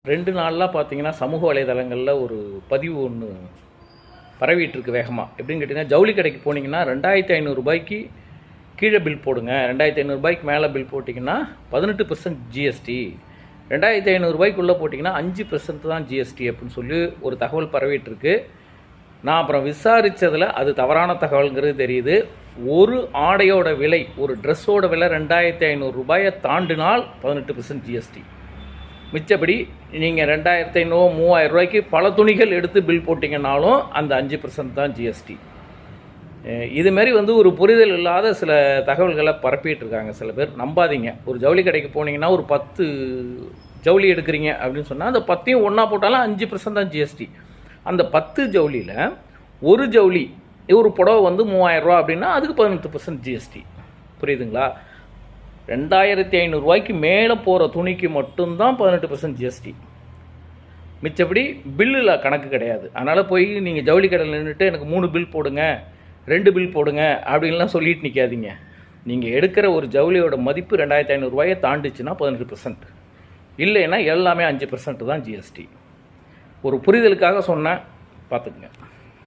2 நாளாக பார்த்தீங்கன்னா சமூக வலைதளங்களில் ஒரு பதிவு ஒன்று பரவிட்டுருக்கு வேகமாக. எப்படின்னு கேட்டிங்கன்னா, ஜவுளி கடைக்கு போனீங்கன்னா 2500 ரூபாய்க்கு கீழே பில் போடுங்க, 2500 ரூபாய்க்கு மேலே பில் போட்டிங்கன்னா 18% ஜிஎஸ்டி, 2500 ரூபாய்க்குள்ளே போட்டிங்கன்னா 5% தான் ஜிஎஸ்டி அப்படின்னு சொல்லி ஒரு தகவல் பரவிட்டுருக்கு. நான் அப்புறம் விசாரித்ததில் அது தவறான தகவல்ங்கிறது தெரியுது. ஒரு ஆடையோட விலை, ஒரு ட்ரெஸ்ஸோட விலை 2500 ரூபாயை தாண்டினால் 18% ஜிஎஸ்டி. மிச்சப்படி நீங்கள் 2500 3000 ரூபாய்க்கு பல துணிகள் எடுத்து பில் போட்டிங்கனாலும் அந்த 5% தான் ஜிஎஸ்டி. இதுமாரி ஒரு புரிதல் இல்லாத சில தகவல்களை பரப்பிகிட்ருக்காங்க சில பேர். நம்பாதீங்க. ஒரு ஜவுளி கடைக்கு போனீங்கன்னா ஒரு 10 ஜவுளி எடுக்கிறீங்க அப்படின்னு சொன்னால் அந்த 10ஐயும் ஒன்றா போட்டாலும் 5% தான் ஜிஎஸ்டி. அந்த 10 ஜவுளியில் ஒரு ஜவுளி ஒரு புடவை 3000 ரூபா அப்படின்னா அதுக்கு 18% ஜிஎஸ்டி. புரியுதுங்களா? 2500 ரூபாய்க்கு மேலே போகிற துணிக்கு மட்டும்தான் 18% ஜிஎஸ்டி. மிச்சப்படி பில்லில் கணக்கு கிடையாது. அதனால் போய் நீங்கள் ஜவுளி கடையில் நின்றுட்டு எனக்கு 3 பில் போடுங்க, 2 பில் போடுங்க அப்படின்லாம் சொல்லிட்டு நிற்காதீங்க. நீங்கள் எடுக்கிற ஒரு ஜவுளியோட மதிப்பு 2500 ரூபாயை தாண்டிச்சுன்னா 18%, இல்லைன்னா எல்லாமே 5% தான் ஜிஎஸ்டி. ஒரு புரிதலுக்காக சொன்னேன், பார்த்துக்குங்க.